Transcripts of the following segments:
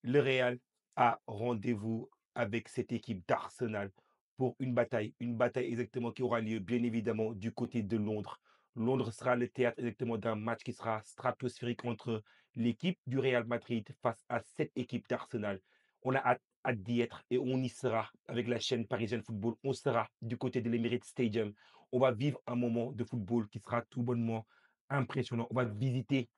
Le Real a rendez-vous avec cette équipe d'Arsenal pour une bataille exactement qui aura lieu bien évidemment du côté de Londres. Londres sera le théâtre exactement d'un match qui sera stratosphérique entre l'équipe du Real Madrid face à cette équipe d'Arsenal. On a hâte d'y être et on y sera avec la chaîne parisienne football. On sera du côté de l'Emirates Stadium. On va vivre un moment de football qui sera tout bonnement impressionnant. On va visiter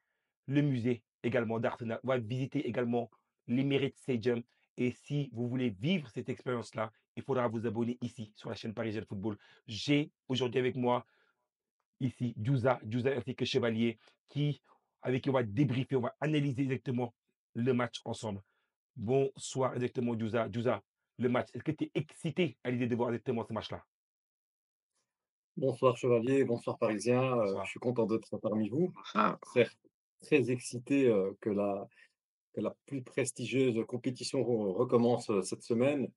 le musée également d'Arsenal. On va visiter également l'Emirates Stadium. Et si vous voulez vivre cette expérience-là, il faudra vous abonner ici sur la chaîne parisienne football. J'ai aujourd'hui avec moi ici Djouza ainsi que Chevalier, avec qui on va débriefer, on va analyser exactement le match ensemble. Bonsoir exactement Djouza. Djouza, le match, est-ce que tu es excité à l'idée de voir exactement ce match-là? Bonsoir Chevalier, bonsoir Parisien, je Bonsoir. suis content d'être parmi vous. Certes, très excité que la plus prestigieuse compétition recommence cette semaine.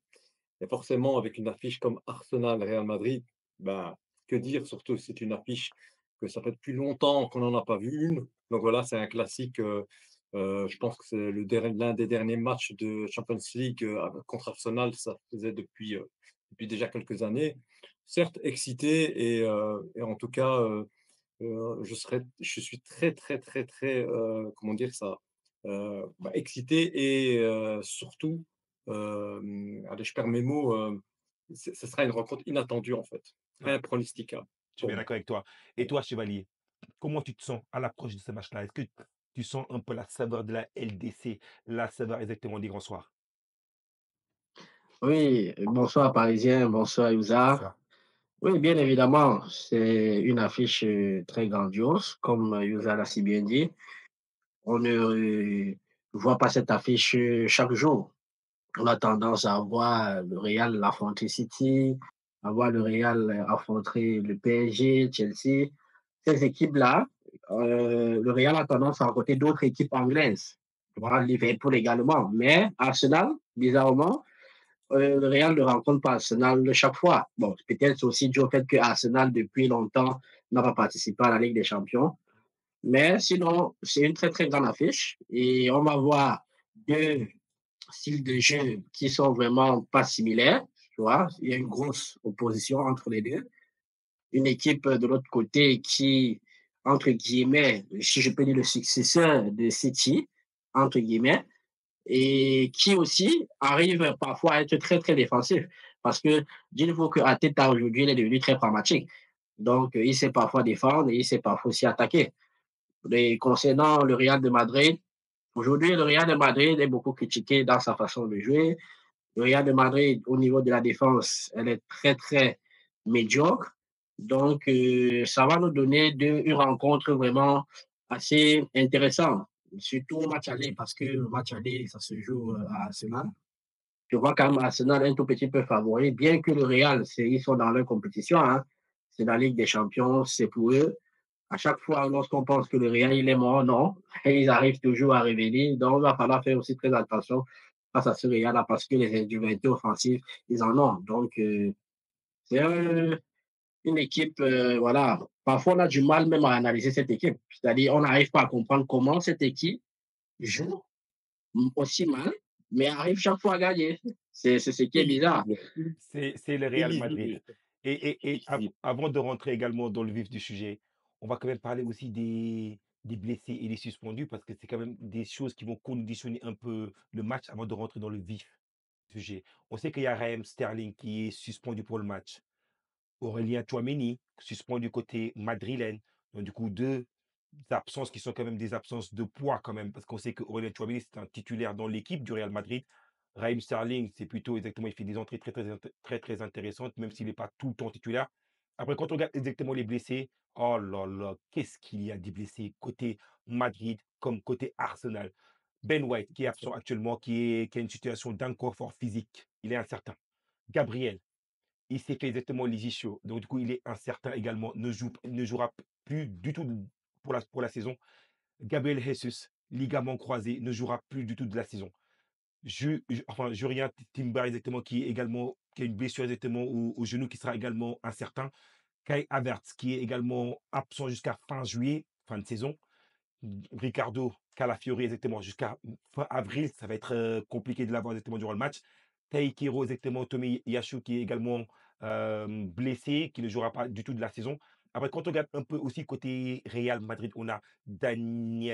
Et forcément, avec une affiche comme Arsenal-Real Madrid, ben, que dire, surtout c'est une affiche que ça fait depuis longtemps qu'on n'en a pas vu une. Donc voilà, c'est un classique. Je pense que c'est l'un des derniers matchs de Champions League contre Arsenal, ça faisait depuis déjà quelques années. Certes, excité et en tout cas, je suis très, très, très, très, comment dire ça? Excité et surtout, allez, je perds mes mots, ce sera une rencontre inattendue, en fait, Ouais, impronosticable je suis pour bien moi. d'accord avec toi. Et toi, Chevalier, comment tu te sens à l'approche de ce match-là? Est-ce que tu sens un peu la saveur de la LDC, la saveur exactement des grands soirs? Oui, bonsoir Parisien, bonsoir Youssar. Bonsoir. Oui, bien évidemment, c'est une affiche très grandiose, comme Youssar l'a si bien dit. On ne voit pas cette affiche chaque jour. On a tendance à voir le Real affronter City, à voir le Real affronter le PSG, Chelsea. Ces équipes-là, le Real a tendance à rencontrer d'autres équipes anglaises. Voilà, Liverpool également. Mais Arsenal, bizarrement, le Real ne rencontre pas Arsenal chaque fois. Bon, peut-être aussi dû au fait que Arsenal, depuis longtemps, n'a pas participé à la Ligue des Champions. Mais sinon, c'est une très, très grande affiche. Et on va voir deux styles de jeu qui sont vraiment pas similaires. Tu vois, il y a une grosse opposition entre les deux. Une équipe de l'autre côté qui, entre guillemets, si je peux dire le successeur de City, entre guillemets, et qui aussi arrive parfois à être très, très défensif. Parce que dites-vous que Arteta aujourd'hui, il est devenu très pragmatique. Donc, il sait parfois défendre et il sait parfois aussi attaquer. Et concernant le Real de Madrid, aujourd'hui, le Real de Madrid est beaucoup critiqué dans sa façon de jouer. Le Real de Madrid, au niveau de la défense, elle est très, très médiocre. Donc, ça va nous donner une rencontre vraiment assez intéressante, surtout au match aller, parce que le match aller, ça se joue à Arsenal. Je vois quand même Arsenal un tout petit peu favori, bien que le Real, ils sont dans leur compétition, hein. C'est la Ligue des Champions, c'est pour eux. À chaque fois, lorsqu'on pense que le Real, il est mort, non, ils arrivent toujours à révéler. Donc, il va falloir faire aussi très attention face à ce Real-là parce que les individualités offensives, ils en ont. Donc, c'est une équipe, voilà. Parfois, on a du mal même à analyser cette équipe. C'est-à-dire, on n'arrive pas à comprendre comment cette équipe joue aussi mal, mais arrive chaque fois à gagner. C'est ce qui est bizarre. Illisible, C'est le Real Madrid. illisible, Et illisible. avant de rentrer également dans le vif du sujet, on va quand même parler aussi des blessés et des suspendus parce que c'est quand même des choses qui vont conditionner un peu le match avant de rentrer dans le vif du sujet. On sait qu'il y a Raheem Sterling qui est suspendu pour le match. Aurélien Tchouaméni, suspendu côté madrilène. Donc, du coup, deux absences qui sont quand même des absences de poids quand même, parce qu'on sait que Aurélien Tchouaméni, c'est un titulaire dans l'équipe du Real Madrid. Raheem Sterling, c'est plutôt exactement, il fait des entrées très intéressantes, même s'il n'est pas tout le temps titulaire. Après, quand on regarde exactement les blessés, oh là là, qu'est-ce qu'il y a des blessés côté Madrid comme côté Arsenal. Ben White, qui est absent actuellement, qui a une situation d'inconfort physique, il est incertain. Gabriel, il s'est fait exactement les ischios. Donc, du coup, il est incertain également. Ne jouera plus du tout pour la saison. Gabriel Jesus, ligament croisé, ne jouera plus du tout de la saison. Jurien Timber, exactement, qui a une blessure exactement au genou, qui sera également incertain. Kai Havertz, qui est également absent jusqu'à fin juillet, fin de saison. Ricardo, Calafiori exactement jusqu'à fin avril, ça va être, compliqué de l'avoir exactement durant le match. Taikero exactement, Tomiyasu qui est également, blessé, qui ne jouera pas du tout de la saison. Après quand on regarde un peu aussi côté Real Madrid, on a Dani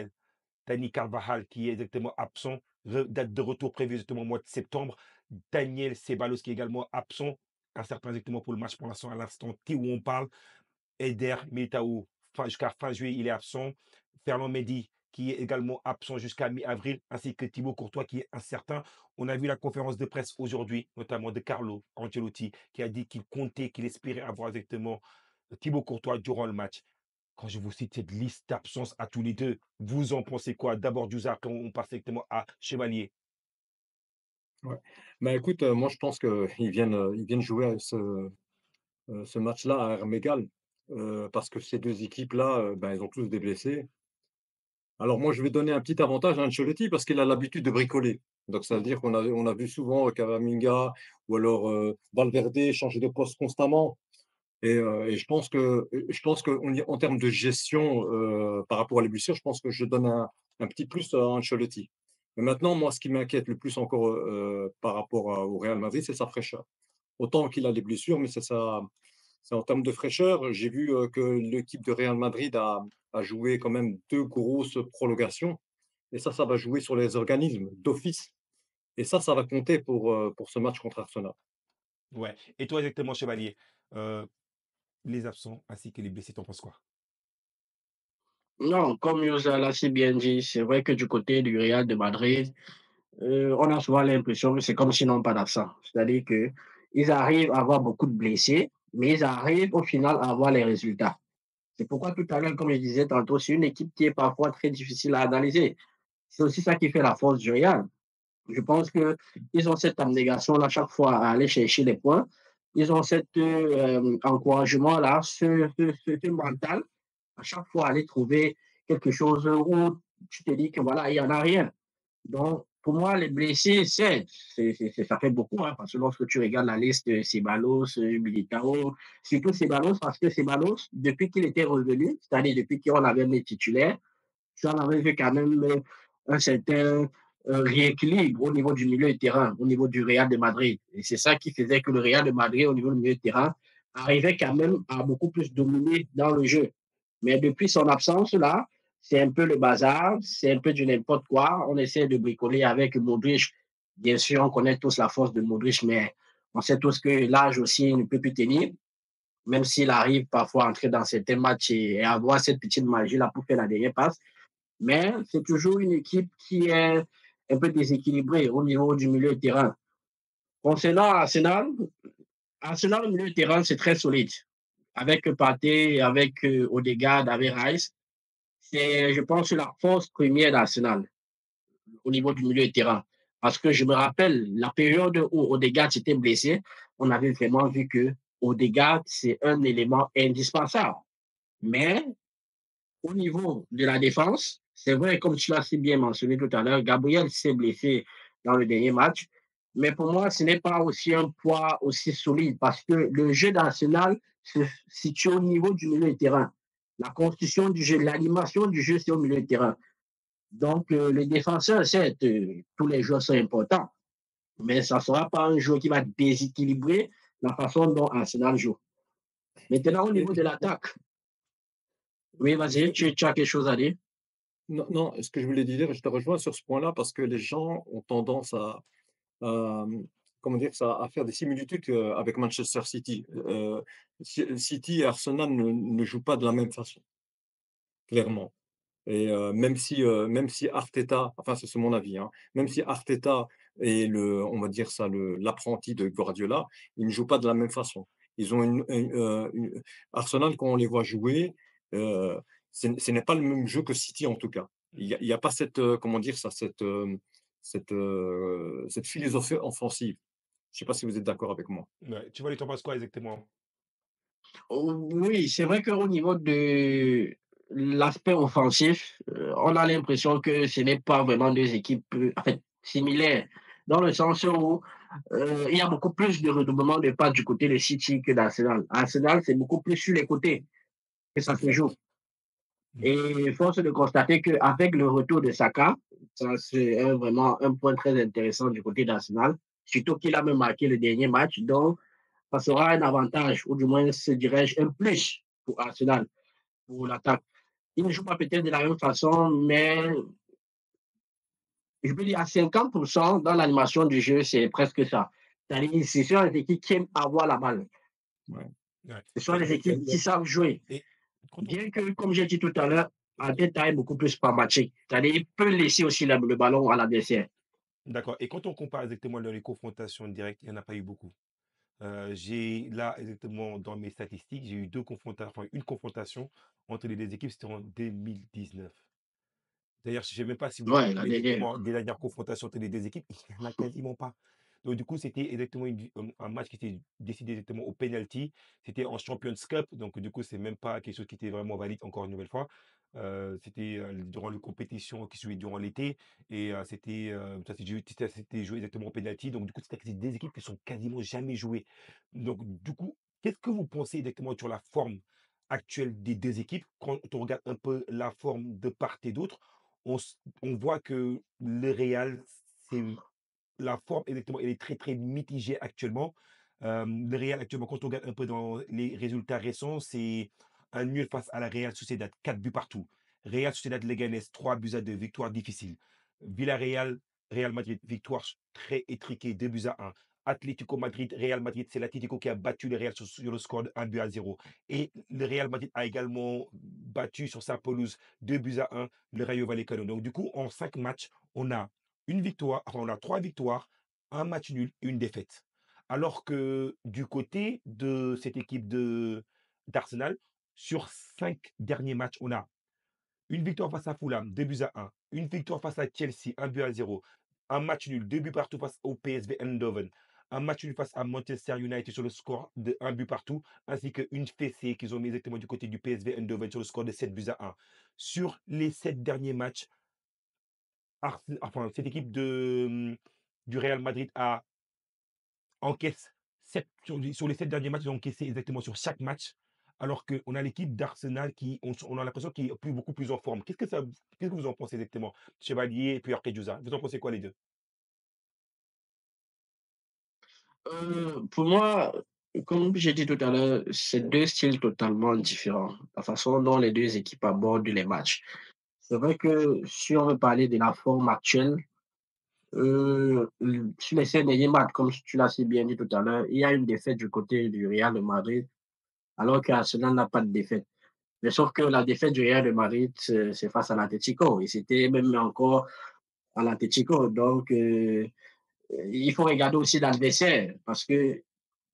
Carvajal qui est exactement absent, date de retour prévue exactement au mois de septembre. Daniel Ceballos qui est également absent, incertain exactement pour le match pour l'instant, à l'instant T où on parle. Eder Militao, jusqu'à fin juillet, il est absent. Ferland Mendy, qui est également absent jusqu'à mi-avril, ainsi que Thibaut Courtois, qui est incertain. On a vu la conférence de presse aujourd'hui, notamment de Carlo Ancelotti, qui a dit qu'il comptait, qu'il espérait avoir exactement Thibaut Courtois durant le match. Quand je vous cite cette liste d'absences à tous les deux, vous en pensez quoi? D'abord Duzar, quand on passe directement à Chevalier. Ouais. Bah, écoute, moi je pense qu'ils viennent jouer à ce match-là à armes égales, parce que ces 2 équipes-là, ben, ils ont tous des blessés. Alors moi, je vais donner un petit avantage à Ancelotti parce qu'il a l'habitude de bricoler. Donc ça veut dire qu'on a vu souvent, Camavinga ou alors, Valverde changer de poste constamment et je pense qu'on y en termes de gestion, par rapport à les blessures, je pense que je donne un petit plus à Ancelotti. Mais maintenant, moi, ce qui m'inquiète le plus encore, par rapport au Real Madrid, c'est sa fraîcheur. Autant qu'il a des blessures, mais c'est en termes de fraîcheur. J'ai vu, que l'équipe de Real Madrid a joué quand même 2 grosses prolongations et ça va jouer sur les organismes d'office et ça va compter pour ce match contre Arsenal. Ouais. Et toi exactement, Chevalier, euh, les absents ainsi que les blessés, t'en penses quoi? Non, comme Youssef l'a si bien dit, c'est vrai que du côté du Real de Madrid, on a souvent l'impression que c'est comme s'ils n'ont pas d'accent. C'est-à-dire qu'ils arrivent à avoir beaucoup de blessés, mais ils arrivent au final à avoir les résultats. C'est pourquoi tout à l'heure, comme je disais tantôt, c'est une équipe qui est parfois très difficile à analyser. C'est aussi ça qui fait la force du Real. Je pense qu'ils ont cette abnégation-là chaque fois à aller chercher les points. Ils ont cet encouragement-là, ce mental, à chaque fois aller trouver quelque chose où tu te dis que voilà, il n'y en a rien. Donc, pour moi, les blessés, ça fait beaucoup, hein, parce que lorsque tu regardes la liste de Ceballos, Militao, surtout Ceballos, parce que Ceballos, depuis qu'il était revenu, c'est-à-dire depuis qu'on avait mis titulaire, tu en avais vu quand même un certain rééquilibre au niveau du milieu de terrain, au niveau du Real de Madrid. Et c'est ça qui faisait que le Real de Madrid, au niveau du milieu de terrain, arrivait quand même à beaucoup plus dominer dans le jeu. Mais depuis son absence là, c'est un peu le bazar, c'est un peu du n'importe quoi. On essaie de bricoler avec Modric. Bien sûr, on connaît tous la force de Modric, mais on sait tous que l'âge aussi ne peut plus tenir, même s'il arrive parfois à entrer dans certains matchs et avoir cette petite magie-là pour faire la dernière passe. Mais c'est toujours une équipe qui est un peu déséquilibrée au niveau du milieu de terrain. Concernant Arsenal, Arsenal, au milieu de terrain, c'est très solide. Avec Partey, avec Odegaard, avec Rice, c'est, je pense, la force première d'Arsenal au niveau du milieu de terrain. Parce que je me rappelle, la période où Odegaard s'était blessé, on avait vraiment vu que Odegaard, c'est un élément indispensable. Mais au niveau de la défense, c'est vrai, comme tu l'as si bien mentionné tout à l'heure, Gabriel s'est blessé dans le dernier match. Mais pour moi, ce n'est pas aussi un poids aussi solide parce que le jeu d'Arsenal se situe au niveau du milieu de terrain. La construction du jeu, l'animation du jeu, c'est au milieu de terrain. Donc, les défenseurs, certes, tous les joueurs sont importants, mais ça ne sera pas un joueur qui va déséquilibrer la façon dont Arsenal joue. Maintenant, au Et niveau de l'attaque, oui, je vas-y, tu as quelque chose à dire? non, non, ce que je voulais dire, je te rejoins sur ce point-là parce que les gens ont tendance à, comment dire ça? À faire des similitudes, avec Manchester City. City et Arsenal ne jouent pas de la même façon, clairement. Et même si Arteta, enfin c'est mon avis, hein, même si Arteta est on va dire ça, l'apprenti de Guardiola, ils ne jouent pas de la même façon. Ils ont Arsenal quand on les voit jouer, heu, ce n'est pas le même jeu que City en tout cas. Il y a pas cette, comment dire ça? Cette philosophie offensive. Je ne sais pas si vous êtes d'accord avec moi? Ouais. Tu vois, tu en penses quoi exactement? Oui, c'est vrai qu'au niveau de l'aspect offensif, on a l'impression que ce n'est pas vraiment deux équipes, en fait, similaires, dans le sens où il y a beaucoup plus de redoublement de pas du côté de City que d'Arsenal. Arsenal, c'est beaucoup plus sur les côtés que ça C'est se vrai. joue. Mmh. Et force est de constater qu'avec le retour de Saka, ça c'est vraiment un point très intéressant du côté d'Arsenal, surtout qu'il a même marqué le dernier match, donc ça sera un avantage, ou du moins, se dirais-je, un plus pour Arsenal, pour l'attaque. Il ne joue pas peut-être de la même façon, mais je peux dire à 50% dans l'animation du jeu, c'est presque ça. C'est-à-dire, ce sont les équipes qui aiment avoir la balle. Ouais. Ouais. Ce sont Et les équipes qui savent jouer. et quand on Bien que, comme j'ai dit tout à l'heure, Arteta est beaucoup plus pragmatique. C'est-à-dire, il peut laisser aussi le ballon à l'adversaire. d'accord, et quand on compare exactement les confrontations directes, il y en a pas eu beaucoup. J'ai là exactement dans mes statistiques, j'ai eu 2 confrontations, enfin une confrontation entre les 2 équipes, c'était en 2019. D'ailleurs, je sais même pas si vous vous Ouais, la rappelez dernière. exactement des dernières confrontations entre les 2 équipes, il y en a quasiment pas. Donc du coup, c'était exactement un match qui s'est décidé exactement au penalty. C'était en Champions Cup, donc du coup, c'est même pas quelque chose qui était vraiment valide encore une nouvelle fois. C'était, durant les compétitions qui se jouaient durant l'été et c'était joué exactement au penalty. Donc du coup, c'est des équipes qui sont quasiment jamais jouées. Donc du coup, qu'est-ce que vous pensez exactement sur la forme actuelle des 2 équipes? Quand on regarde un peu la forme de part et d'autre, on voit que le Real, c'est la forme exactement, elle est très, très mitigée actuellement. Le Real actuellement, quand on regarde un peu dans les résultats récents, c'est un nul face à la Real Sociedad, 4 buts partout. Real Sociedad Leganés, 3 buts à 2, victoire difficile. Villarreal, Real Madrid, victoire très étriquée, 2 buts à 1. Atlético Madrid, Real Madrid, c'est l'Atlético qui a battu le Real sur le score de 1 but à 0. Et le Real Madrid a également battu sur sa pelouse 2 buts à 1 le Rayo Vallecano. Donc du coup, en 5 matchs, on a une victoire, enfin on a 3 victoires, un match nul et une défaite. Alors que du côté de cette équipe d'Arsenal, sur 5 derniers matchs, on a une victoire face à Fulham, 2 buts à 1. Une victoire face à Chelsea, 1 but à 0. Un match nul, 2 buts partout face au PSV Eindhoven. Un match nul face à Manchester United sur le score de 1 but partout, ainsi qu'une fessée qu'ils ont mis exactement du côté du PSV Eindhoven sur le score de 7 buts à 1. Sur les 7 derniers matchs, enfin, cette équipe du Real Madrid encaisse 7 sur les 7 derniers matchs, ils ont encaissé exactement sur chaque match, alors qu'on a l'équipe d'Arsenal qui, on a l'impression qu'il est beaucoup plus en forme. Qu'est-ce que vous en pensez exactement? Chevalier et puis après Dioza. Vous en pensez quoi les deux? Pour moi, comme j'ai dit tout à l'heure, c'est deux styles totalement différents. La façon dont les deux équipes abordent les matchs. C'est vrai que si on veut parler de la forme actuelle, sur les 5 derniers matchs, comme tu l'as si bien dit tout à l'heure, il y a une défaite du côté du Real de Madrid, alors qu'Arsenal n'a pas de défaite. Mais sauf que la défaite du Real de Madrid, c'est face à l'Atlético. Et c'était même encore à l'Atlético. Donc, il faut regarder aussi l'adversaire. Parce que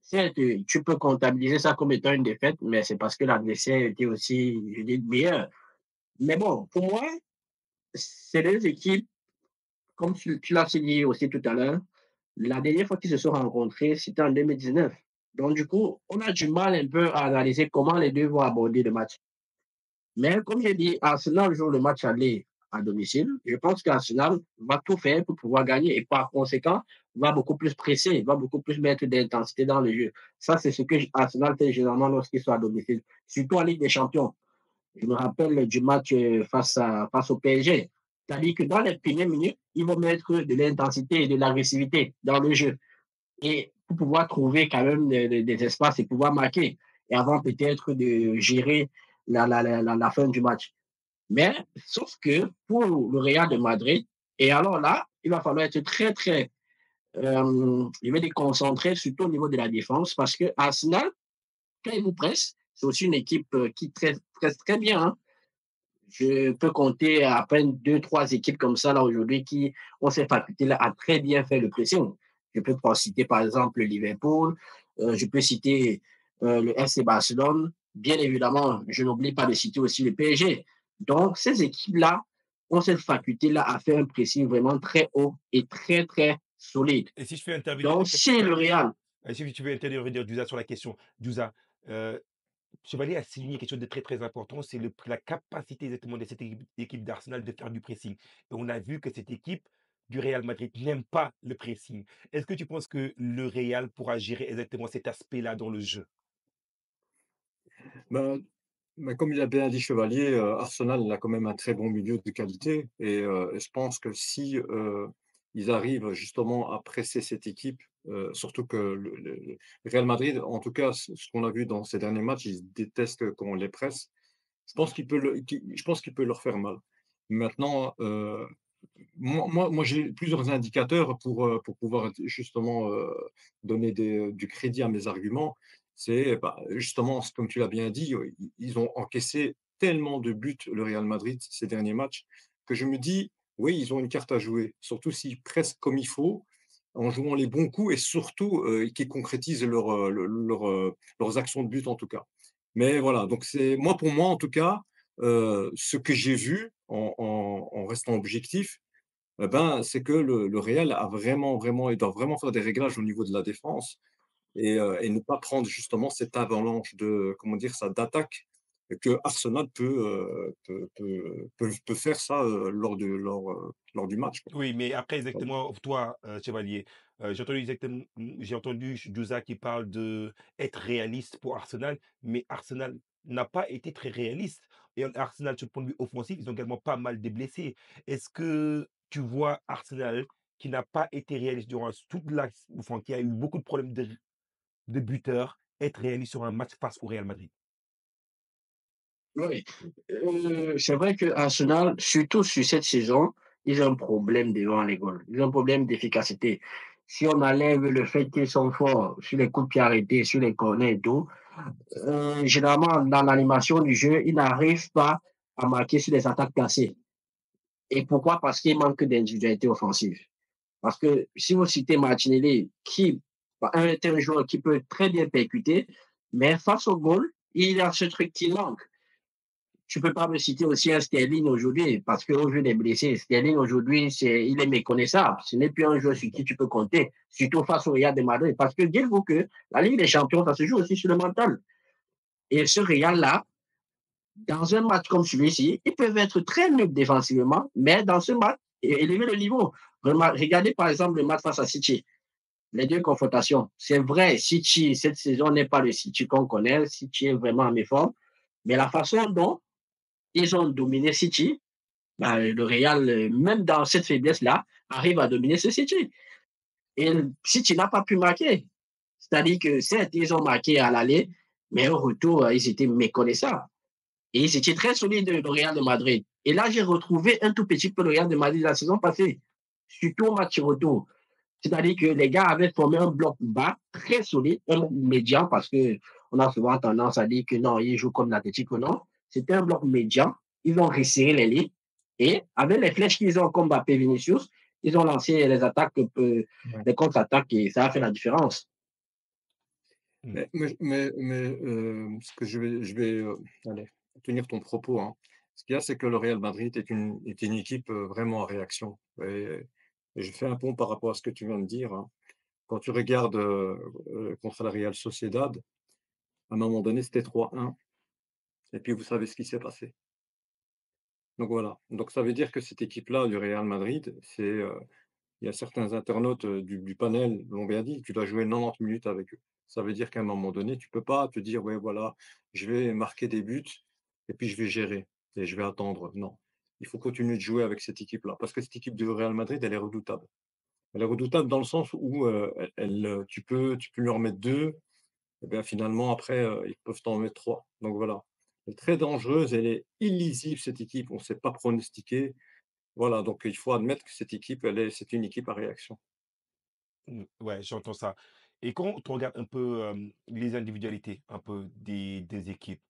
certes, tu peux comptabiliser ça comme étant une défaite, mais c'est parce que l'adversaire était aussi, je dis, meilleur. Mais bon, pour moi, c'est deux équipes, comme tu l'as dit aussi tout à l'heure, la dernière fois qu'ils se sont rencontrés, c'était en 2019. Donc, du coup, on a du mal un peu à analyser comment les deux vont aborder le match. Mais comme j'ai dit, Arsenal joue le match aller à domicile. Je pense qu'Arsenal va tout faire pour pouvoir gagner et par conséquent, va beaucoup plus presser, va beaucoup plus mettre d'intensité dans le jeu. Ça, c'est ce que Arsenal fait généralement lorsqu'il soit à domicile, surtout en Ligue des Champions. Je me rappelle du match face au PSG. C'est-à-dire que dans les premières minutes, ils vont mettre de l'intensité et de l'agressivité dans le jeu. Et pour pouvoir trouver quand même des espaces et pouvoir marquer. Et avant peut-être de gérer la fin du match. Mais sauf que pour le Real de Madrid, et alors là, il va falloir être très, très, je vais dire concentré, surtout au niveau de la défense, parce que Arsenal, quand il vous presse, c'est aussi une équipe qui presse très bien. Hein. Je peux compter à peine deux, trois équipes comme ça là aujourd'hui qui ont cette faculté-là à très bien faire le pressing. Je peux pas citer par exemple le Liverpool, je peux citer le FC Barcelone. Bien évidemment, je n'oublie pas de citer aussi le PSG. Donc, ces équipes-là ont cette faculté-là à faire un pressing vraiment très haut et très, très solide. Et si je fais intervenir, Donc, c'est le Real. si tu veux intervenir Dioza sur la question, Dioza, Chevalier a souligné quelque chose de très, très important, c'est la capacité exactement de cette équipe d'Arsenal de faire du pressing. Et on a vu que cette équipe du Real Madrid n'aime pas le pressing. Est-ce que tu penses que le Real pourra gérer exactement cet aspect-là dans le jeu? Ben, Mais comme il a bien dit Chevalier, Arsenal, il a quand même un très bon milieu de qualité et je pense que si, ils arrivent justement à presser cette équipe, surtout que le Real Madrid, en tout cas, ce qu'on a vu dans ces derniers matchs, ils détestent quand on les presse. Je pense qu'il peut leur faire mal. Maintenant, moi, j'ai plusieurs indicateurs pour pouvoir justement, donner du crédit à mes arguments. C'est, bah, justement, comme tu l'as bien dit, ils ont encaissé tellement de buts, le Real Madrid, ces derniers matchs, que je me dis: «Oui, ils ont une carte à jouer», surtout s'ils pressent comme il faut, en jouant les bons coups et surtout, qu'ils concrétisent leurs actions de but, en tout cas. Mais voilà, donc c'est moi, pour moi, en tout cas, ce que j'ai vu en restant objectif, ben, c'est que le Real a vraiment, vraiment il doit vraiment faire des réglages au niveau de la défense et ne pas prendre justement cette avalanche de, comment dire ça, d'attaque que Arsenal peut faire ça, lors du match, quoi. Oui, mais après exactement, toi, Chevalier, j'ai entendu Douza qui parle de être réaliste pour Arsenal, mais Arsenal n'a pas été très réaliste et Arsenal, sur le point de vue offensif, ils ont également pas mal de blessés. Est-ce que tu vois Arsenal qui n'a pas été réaliste durant toute la enfin, qui a eu beaucoup de problèmes de buteurs, être réaliste sur un match face au Real Madrid? Oui, c'est vrai que Arsenal, surtout sur cette saison, ils ont un problème devant les goals. Ils ont un problème d'efficacité. Si on enlève le fait qu'ils sont forts sur les coups de pied arrêtés, sur les corners et tout, généralement, dans l'animation du jeu, ils n'arrivent pas à marquer sur les attaques placées. Et pourquoi? Parce qu'il manque d'individualité offensive. Parce que si vous citez Martinelli, qui est un joueur qui peut très bien percuter, mais face au goal, il y a ce truc qui manque. Tu peux pas me citer aussi un Sterling aujourd'hui, parce qu'au jeu des blessés, Sterling aujourd'hui, il est méconnaissable. Ce n'est plus un joueur sur qui tu peux compter, surtout face au Real de Madrid. Parce que dites-vous que la Ligue des Champions, ça se joue aussi sur le mental. Et ce Real-là, dans un match comme celui-ci, ils peuvent être très nuls défensivement, mais dans ce match, élever le niveau. Regardez par exemple le match face à City. Les deux confrontations. C'est vrai, City, cette saison n'est pas le City qu'on connaît. City est vraiment en méforme. Mais la façon dont ils ont dominé City, bah, le Real, même dans cette faiblesse-là, arrive à dominer ce City. Et City n'a pas pu marquer. C'est-à-dire que certes, ils ont marqué à l'aller, mais au retour, ils étaient méconnaissables. Et ils étaient très solides, le Real de Madrid. Et là, j'ai retrouvé un tout petit peu le Real de Madrid la saison passée, surtout au match retour. C'est-à-dire que les gars avaient formé un bloc bas très solide, un bloc médian, parce qu'on a souvent tendance à dire que non, ils jouent comme l'Atlético, ou non. C'était un bloc médian. Ils ont resserré les lignes. Et avec les flèches qu'ils ont comme Mbappé Vinicius, ils ont lancé les attaques, Ouais. les contre-attaques, et ça a fait la différence. Mmh. Mais ce que allez, tenir ton propos, hein. Ce qu'il y a, c'est que le Real Madrid est une équipe, vraiment à réaction et je fais un pont par rapport à ce que tu viens de dire, hein. Quand tu regardes, contre la Real Sociedad, à un moment donné, c'était 3-1 et puis vous savez ce qui s'est passé. Donc voilà, donc ça veut dire que cette équipe-là du Real Madrid, il y a certains internautes, du panel l'ont bien dit, tu dois jouer 90 minutes avec eux. Ça veut dire qu'à un moment donné, tu peux pas te dire: «Ouais, voilà, je vais marquer des buts et puis je vais gérer et je vais attendre». Non, il faut continuer de jouer avec cette équipe-là parce que cette équipe du Real Madrid, elle est redoutable. Elle est redoutable dans le sens où, tu peux lui en mettre 2 et bien finalement après, ils peuvent t'en mettre 3. Donc voilà. Elle est très dangereuse, elle est illisible cette équipe, on ne sait pas pronostiquer. Voilà, donc il faut admettre que cette équipe, c'est une équipe à réaction. Ouais, j'entends ça et quand on regarde un peu, les individualités un peu des équipes,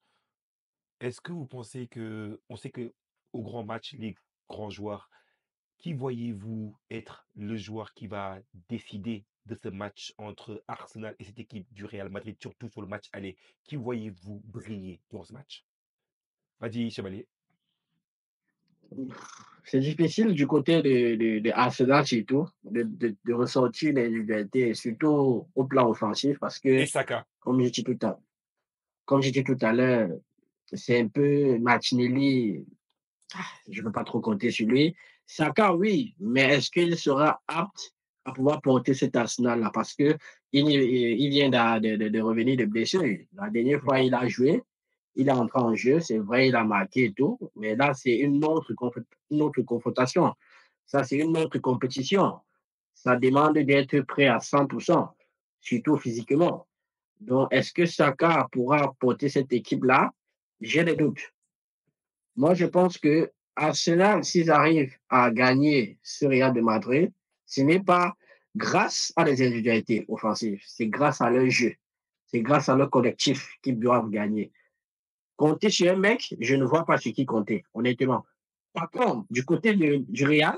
est-ce que vous pensez que on sait que au grand match, les grands joueurs, qui voyez-vous être le joueur qui va décider de ce match entre Arsenal et cette équipe du Real Madrid, surtout sur le match aller? Qui voyez-vous briller dans ce match? Vas-y, Chevalier. C'est difficile du côté de Arsenal surtout, de ressortir l'individualité, surtout au plan offensif, parce Et que, Saka. comme je dis tout à, comme j'ai dit tout à l'heure, c'est un peu Martinelli, je ne peux pas trop compter sur lui. Saka, oui, mais est-ce qu'il sera apte à pouvoir porter cet Arsenal-là? Parce que il vient de revenir de blessure. La dernière fois, il a joué. il est entré en jeu, c'est vrai, il a marqué et tout, mais là, c'est une autre confrontation. Ça, c'est une autre compétition. Ça demande d'être prêt à 100%, surtout physiquement. Donc, est-ce que Saka pourra porter cette équipe-là? J'ai des doutes. Moi, je pense que Arsenal, s'ils arrivent à gagner ce Real de Madrid, ce n'est pas grâce à des individualités offensives, c'est grâce à leur jeu, c'est grâce à leur collectif qu'ils doivent gagner. Compter sur un mec, je ne vois pas sur qui compter, honnêtement. Par contre, du côté du Real,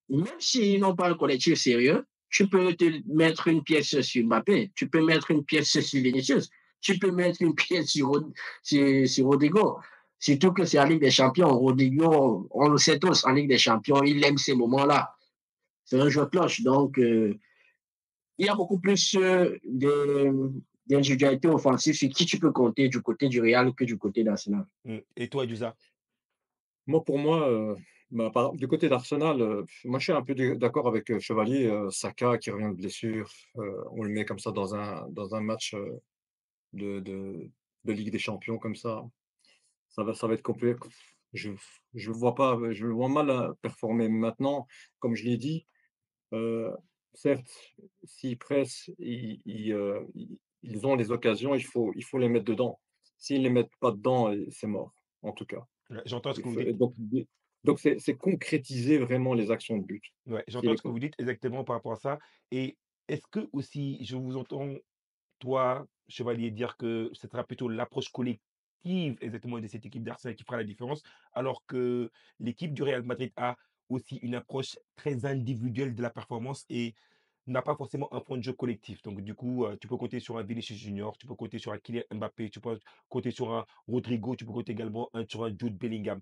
même s'ils n'ont pas un collectif sérieux, tu peux te mettre une pièce sur Mbappé, tu peux mettre une pièce sur Vinicius, tu peux mettre une pièce sur Rodrigo. Surtout que c'est en Ligue des Champions. Rodrigo, on le sait tous, en Ligue des Champions, il aime ces moments-là. C'est un jeu de cloche. Donc, il y a beaucoup plus d'individualité offensive sur qui tu peux compter du côté du Real que du côté d'Arsenal. Et toi, Jusa? Moi, pour moi, du côté d'Arsenal, moi, je suis un peu d'accord avec, Chevalier, Saka qui revient de blessure, on le met comme ça dans un match, de de de Ligue des Champions comme ça va être complet. Je je le vois pas, je le vois mal, performer. Maintenant, comme je l'ai dit, heu, certes, s'ils pressent, ils ont les occasions, il faut les mettre dedans. S'ils les mettent pas dedans, c'est mort, en tout cas. Ouais, j'entends ce Il que vous faut dites. donc c'est concrétiser vraiment les actions de but. Ouais, S'il j'entends est ce que con vous dites exactement par rapport à ça. Et est-ce que aussi, je vous entends, toi, Chevalier, dire que ce sera plutôt l'approche collective exactement de cette équipe d'Arsenal qui fera la différence, alors que l'équipe du Real Madrid a aussi une approche très individuelle de la performance et n'a pas forcément un fond de jeu collectif. Donc du coup, tu peux compter sur un Vinicius Junior, tu peux compter sur un Kylian Mbappé, tu peux compter sur un Rodrigo, tu peux compter également sur un Jude Bellingham.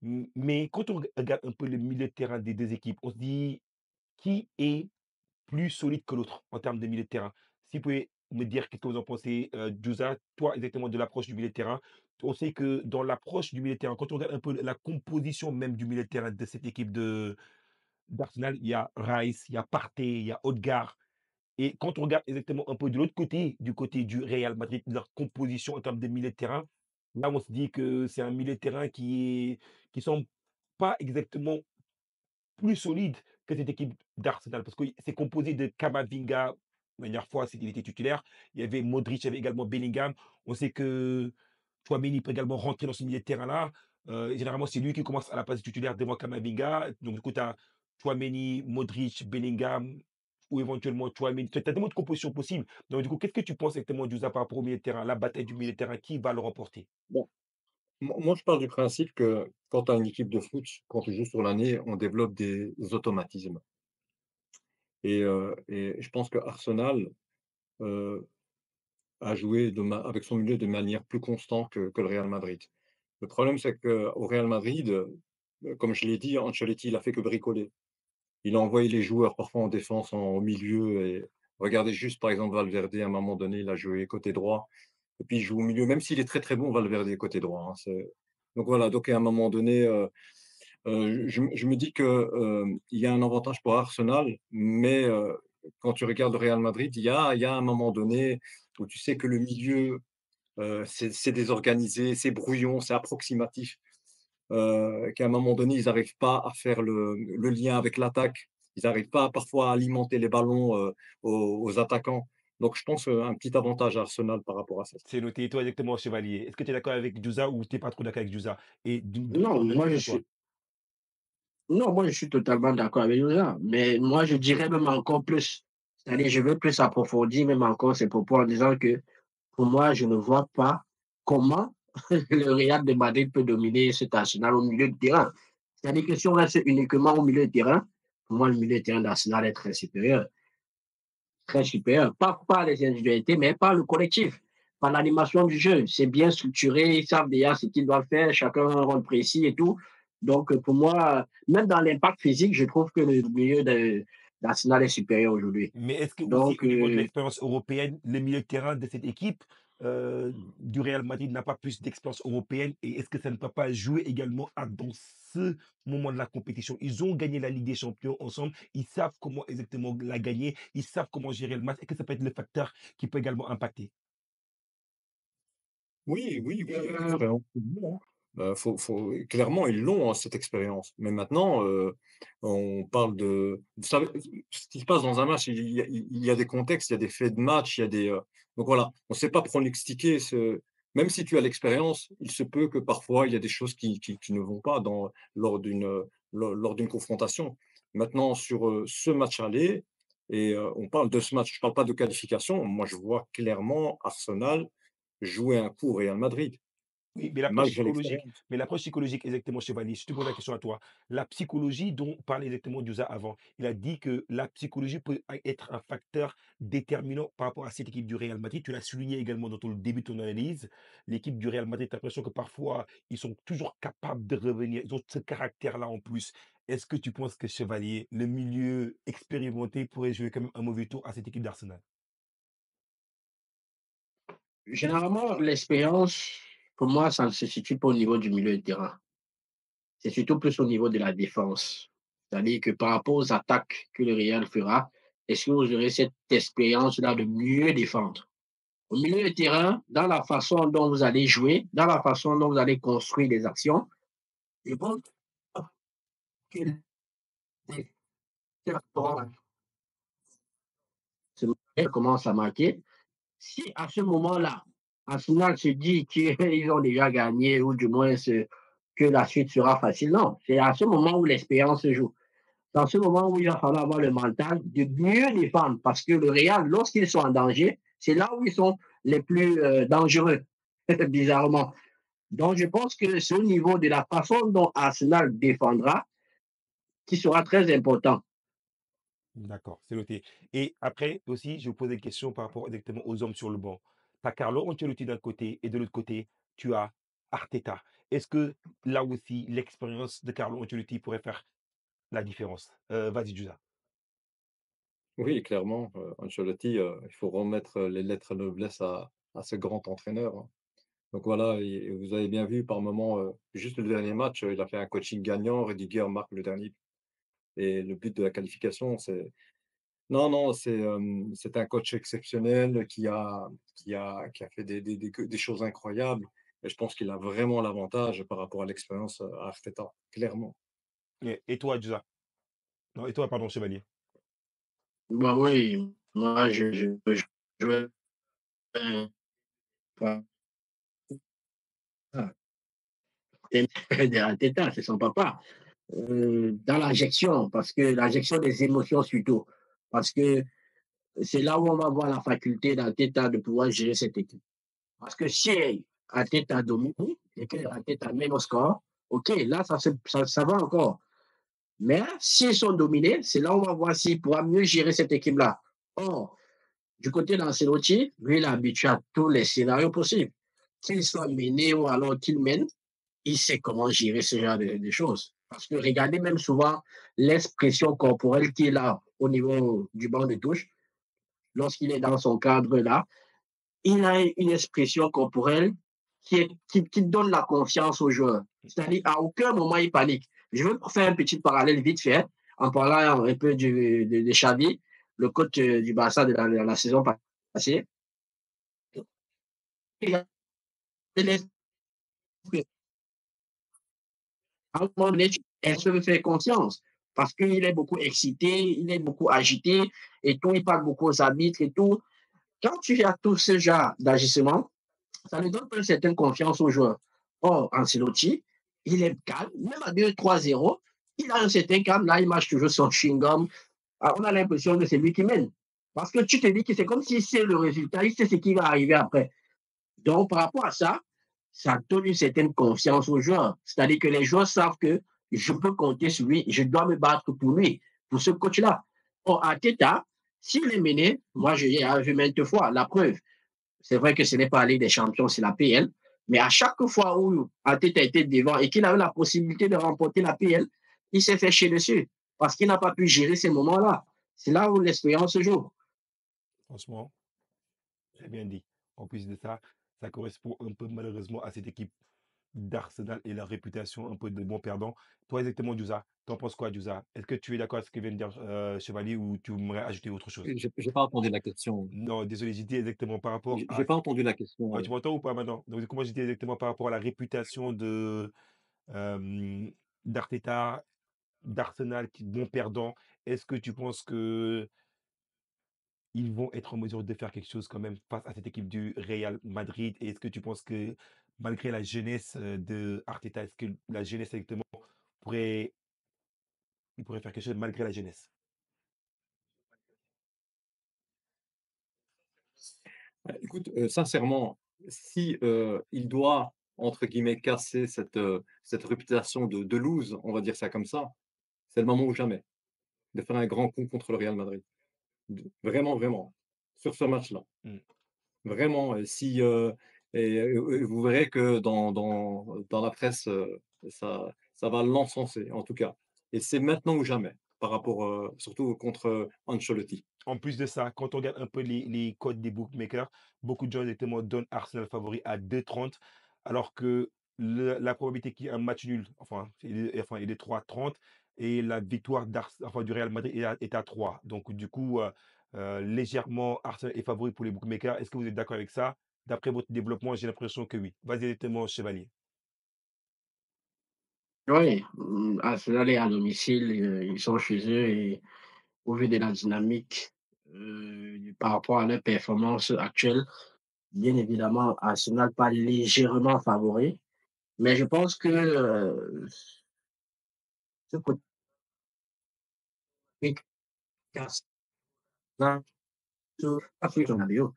Mais quand on regarde un peu le milieu de terrain des 2 équipes, on se dit: «Qui est plus solide que l'autre en termes de milieu de terrain?» Si vous pouvez me dire qu'est-ce que vous en pensez, Diouza, toi exactement de l'approche du milieu de terrain. On sait que dans l'approche du milieu de terrain, quand on regarde un peu la composition même du milieu de terrain de cette équipe de d'Arsenal, il y a Rice, il y a Partey, il y a Odegaard. Et quand on regarde exactement un peu de l'autre côté, du côté du Real Madrid, leur composition en termes de milieu de terrain, là on se dit que c'est un milieu de terrain qui semble pas exactement plus solide que cette équipe d'Arsenal parce que c'est composé de Camavinga, la dernière fois, il était titulaire. Il y avait Modric, il y avait également Bellingham. On sait que Tchouaméni peut également rentrer dans ce milieu de terrain-là. Généralement, c'est lui qui commence à la place du titulaire devant Camavinga. Donc, du coup, tu as Tchouaméni, Modric, Bellingham ou éventuellement Tchouaméni. Tu as tellement de compositions possibles. Donc, du coup, qu'est-ce que tu penses exactement du par rapport au milieu de terrain, la bataille du milieu de terrain, qui va le remporter? bon, moi, je pars du principe que quand tu as une équipe de foot, quand tu joues sur l'année, on développe des automatismes et je pense que Arsenal, heu, a joué avec son milieu de manière plus constante que le Real Madrid. Le problème, c'est qu'au Real Madrid, comme je l'ai dit, Ancelotti, il a fait que bricoler. Il a envoyé les joueurs parfois en défense, au milieu et regardez juste, par exemple, Valverde, à un moment donné, il a joué côté droit et puis il joue au milieu, même s'il est très, très bon, Valverde côté droit, hein, donc voilà, donc à un moment donné, je me dis que, il y a un avantage pour Arsenal, mais quand tu regardes le Real Madrid, il y a un moment donné où tu sais que le milieu, c'est désorganisé, c'est brouillon, c'est approximatif, qu'à un moment donné, ils n'arrivent pas à faire le lien avec l'attaque. Ils n'arrivent pas parfois à alimenter les ballons, aux attaquants. Donc je pense, un petit avantage à Arsenal par rapport à ça. C'est noté. Et toi, exactement, Chevalier. Est-ce que tu es d'accord avec Diouza ou tu n'es pas trop d'accord avec Diouza? Et donne Non, ton avis moi je à toi. suis, non, moi je suis totalement d'accord avec ça. Mais moi je dirais même encore plus. C'est-à-dire, je veux plus approfondir même encore ces propos en disant que pour moi, je ne vois pas comment le Real de Madrid peut dominer cet Arsenal au milieu de terrain. C'est-à-dire que si on reste uniquement au milieu de terrain, pour moi, le milieu de terrain d'Arsenal est très supérieur. Très supérieur. Pas par les individualités, mais par le collectif, par l'animation du jeu. C'est bien structuré, ils savent déjà ce qu'ils doivent faire, chacun a un rôle précis et tout. Donc, pour moi, même dans l'impact physique, je trouve que le milieu d'Arsenal est supérieur aujourd'hui. Mais est-ce que aussi Donc, au niveau de l'expérience européenne, le milieu de terrain de cette équipe, du Real Madrid n'a pas plus d'expérience européenne et est-ce que ça ne peut pas jouer également dans ce moment de la compétition? Ils ont gagné la Ligue des Champions ensemble, ils savent comment exactement la gagner, ils savent comment gérer le match. Est-ce que ça peut être le facteur qui peut également impacter? Oui, oui, oui, Euh, l'expérience, c'est bon, hein. Faut clairement, ils l'ont, hein, cette expérience. Mais maintenant, on parle de vous savez, ce qui se passe dans un match, il y a des contextes, il y a des faits de match, il y a des, donc voilà, on ne sait pas pronostiquer même si tu as l'expérience, il se peut que parfois il y a des choses qui ne vont pas lors d'une confrontation. Maintenant sur, ce match aller et on parle de ce match, je ne parle pas de qualification. Moi, je vois clairement Arsenal jouer un coup au Real Madrid, Oui, malgré l'expérience. mais l'approche psychologique exactement, Chevalier. Je te pose la question à toi. La psychologie dont parlait exactement Diouza avant, il a dit que la psychologie peut être un facteur déterminant par rapport à cette équipe du Real Madrid. Tu l'as souligné également dans ton le début de ton analyse. L'équipe du Real Madrid, tu as l'impression que parfois, ils sont toujours capables de revenir. Ils ont ce caractère-là en plus. Est-ce que tu penses que Chevalier, le milieu expérimenté, pourrait jouer quand même un mauvais tour à cette équipe d'Arsenal? Généralement, l'expérience, pour moi, ça ne se situe pas au niveau du milieu de terrain. C'est surtout plus au niveau de la défense. C'est-à-dire que par rapport aux attaques que le Real fera, est-ce que vous aurez cette expérience-là de mieux défendre? Au milieu de terrain, dans la façon dont vous allez jouer, dans la façon dont vous allez construire les actions, je pense que elle commence à marquer. Si à ce moment-là, Arsenal se dit qu'ils ont déjà gagné ou du moins que la suite sera facile, non. C'est à ce moment où l'expérience se joue. Dans ce moment où il va falloir avoir le mental de mieux défendre parce que le Real, lorsqu'ils sont en danger, c'est là où ils sont les plus dangereux, bizarrement. Donc, je pense que c'est au niveau de la façon dont Arsenal défendra qui sera très important. D'accord, c'est noté. Et après aussi, je vous pose des questions par rapport exactement aux hommes sur le banc. Tu as Carlo Ancelotti d'un côté et de l'autre côté, tu as Arteta. Est-ce que là aussi, l'expérience de Carlo Ancelotti pourrait faire la différence? Vas-y, Giuseppe. Oui, clairement, Ancelotti, il faut remettre, les lettres de noblesse à ce grand entraîneur, hein. Donc voilà et vous avez bien vu par moment, juste le dernier match, il a fait un coaching gagnant, Rudiger marque le dernier et le but de la qualification, c'est non, non, c'est un coach exceptionnel qui a fait des choses incroyables et je pense qu'il a vraiment l'avantage par rapport à l'expérience, à Arteta, clairement. Et toi, Giuseppe? Non, et toi, pardon, Chevalier. Bon, oui, moi, je vais pas de Arteta, c'est son papa. Dans l'injection, parce que l'injection des émotions surtout. Parce que c'est là où on va voir la faculté d'Arteta de pouvoir gérer cette équipe. Parce que si Arteta domine et que Arteta mène au score, ok, là, ça va encore. Mais s'ils sont dominés, c'est là où on va voir s'il pourra mieux gérer cette équipe-là. Or, du côté d'Ancelotti, lui, il est habitué à tous les scénarios possibles. Qu'il soit mené ou alors qu'il mène, il sait comment gérer ce genre de choses. Parce que regardez même souvent l'expression corporelle qu'il a au niveau du banc de touche, lorsqu'il est dans son cadre là, il a une expression corporelle qui donne la confiance aux joueurs. C'est-à-dire, à aucun moment, il panique. Je veux faire un petit parallèle vite fait, en parlant un peu de Xavi, le coach du Barça de la saison passée. Il a à un moment donné, elle se fait confiance parce qu'il est beaucoup excité, il est beaucoup agité et tout, il parle beaucoup aux arbitres et tout. Quand tu as tout ce genre d'agissement, ça ne donne pas une certaine confiance aux joueurs. Or, Ancelotti, il est calme, même à 2-3-0, il a un certain calme, là, il marche toujours son chewing-gum. Alors, on a l'impression que c'est lui qui mène. Parce que tu te dis que c'est comme s'il sait le résultat, il sait ce qui va arriver après. Donc, par rapport à ça, ça donne une certaine confiance aux joueurs. C'est-à-dire que les joueurs savent que je peux compter sur lui, je dois me battre pour lui, pour ce coach-là. Or, Arteta, s'il est mené, moi, je l'ai vu maintes fois, la preuve. C'est vrai que ce n'est pas la Ligue des Champions, c'est la PL. Mais à chaque fois où Arteta était devant et qu'il a eu la possibilité de remporter la PL, il s'est fait chier dessus parce qu'il n'a pas pu gérer ces moments-là. C'est là où l'expérience se joue. Franchement, très bien dit. En plus de ça, ça correspond un peu malheureusement à cette équipe d'Arsenal et leur réputation un peu de bons perdants. Toi, exactement, Diouza, tu en penses quoi, Diouza? Est-ce que tu es d'accord avec ce que vient de dire, Chevalier ou tu aimerais ajouter autre chose? J'ai pas entendu la question. Non, désolé, j'ai dit exactement par rapport J'ai à pas entendu la question, ouais, tu m'entends ou pas maintenant? Donc, comment j'ai dit exactement par rapport à la réputation de, d'Arteta, d'Arsenal qui bons perdants. Est-ce que tu penses qu'ils vont être en mesure de faire quelque chose quand même face à cette équipe du Real Madrid? Et est-ce que tu penses que malgré la jeunesse, de Arteta, est-ce que la jeunesse exactement pourrait il pourrait faire quelque chose malgré la jeunesse? Écoute, sincèrement, si, il doit, entre guillemets, «casser» cette réputation de loose, on va dire ça comme ça, c'est le moment ou jamais de faire un grand coup contre le Real Madrid. Vraiment, vraiment, sur ce match-là. Mmh. Vraiment, si, vous verrez que dans la presse, ça va l'encenser, en tout cas. Et c'est maintenant ou jamais, par rapport, surtout contre, Ancelotti. En plus de ça, quand on regarde un peu les codes des bookmakers, beaucoup de gens exactement donnent Arsenal favori à 2,30 alors que la probabilité qu'il y ait un match nul, enfin, il est 3,30 et la victoire enfin, du Real Madrid est à 3. Donc, du coup, légèrement, Arsenal est favori pour les bookmakers. Est-ce que vous êtes d'accord avec ça? D'après votre développement, j'ai l'impression que oui. Vas-y, directement, Chevalier. Oui, Arsenal est à domicile, ils sont chez eux et au vu de la dynamique, par rapport à leur performance actuelle, bien évidemment, Arsenal pas légèrement favori, mais je pense que, ce côté qu'Arsenal a pris son maillot.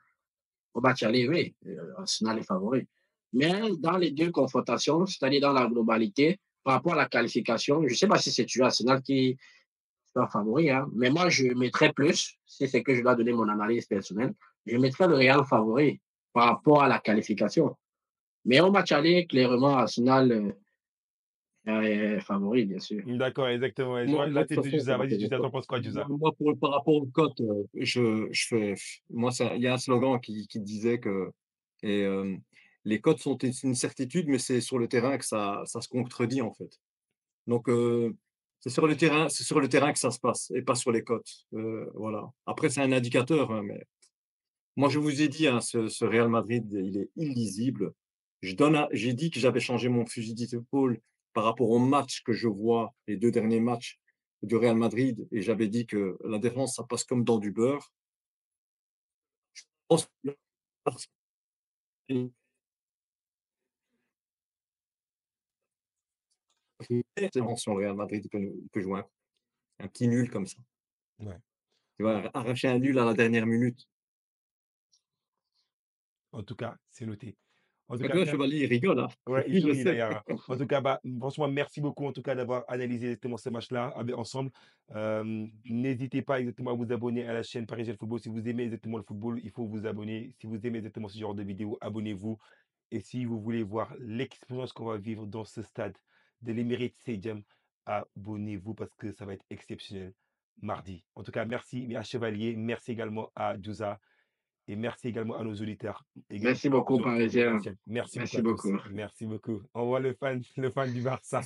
Au match aller, oui, Arsenal est favori. Mais dans les 2 confrontations, c'est-à-dire dans la globalité, par rapport à la qualification, je ne sais pas si c'est toujours Arsenal qui sera favori, hein, mais moi, je mettrais plus, si c'est que je dois donner mon analyse personnelle, je mettrais le Real favori par rapport à la qualification. Mais au match aller, clairement, Arsenal est favori, bien sûr. D'accord, exactement. Ouais, je vois Moi, la de toute tête de façon, Jusa. par Vas-y, rapport aux Jusa, t'en cotes, penses quoi, Jusa? moi, par rapport aux cotes, je fais moi, ça il y a un slogan qui disait que et les cotes sont une certitude, mais c'est sur le terrain que ça se contredit, en fait. Donc c'est sur le terrain que ça se passe et pas sur les cotes, voilà. Après c'est un indicateur, hein, mais moi je vous ai dit, hein, ce Real Madrid, il est illisible. J'ai dit que j'avais changé mon fusil d'épaule par rapport aux matchs que je vois, les 2 derniers matchs du Real Madrid, et j'avais dit que la défense, ça passe comme dans du beurre. Je pense que sur le Real Madrid, il peut jouer un petit nul comme ça. Ouais. Tu vois? Arracher un nul à la dernière minute. En tout cas, c'est noté. En tout Ah, tu cas, vois, Chevalier, il rigole, hein. ouais, il Je sourit sais. d'ailleurs, hein. En tout cas, bah, franchement, merci beaucoup en tout cas d'avoir analysé exactement ce match-là ensemble. N'hésitez pas exactement à vous abonner à la chaîne Parisienne Football. Si vous aimez exactement le football, il faut vous abonner. Si vous aimez exactement ce genre de vidéos, abonnez-vous. Et si vous voulez voir l'expérience qu'on va vivre dans ce stade de l'Emirates Stadium, abonnez-vous parce que ça va être exceptionnel mardi. En tout cas, merci à Chevalier, merci également à Douza. Et merci également à nos auditeurs, Merci également beaucoup, autour de la Parisien. chaîne. Merci beaucoup Merci à tous. beaucoup. Merci beaucoup. Au revoir le fan du Barça.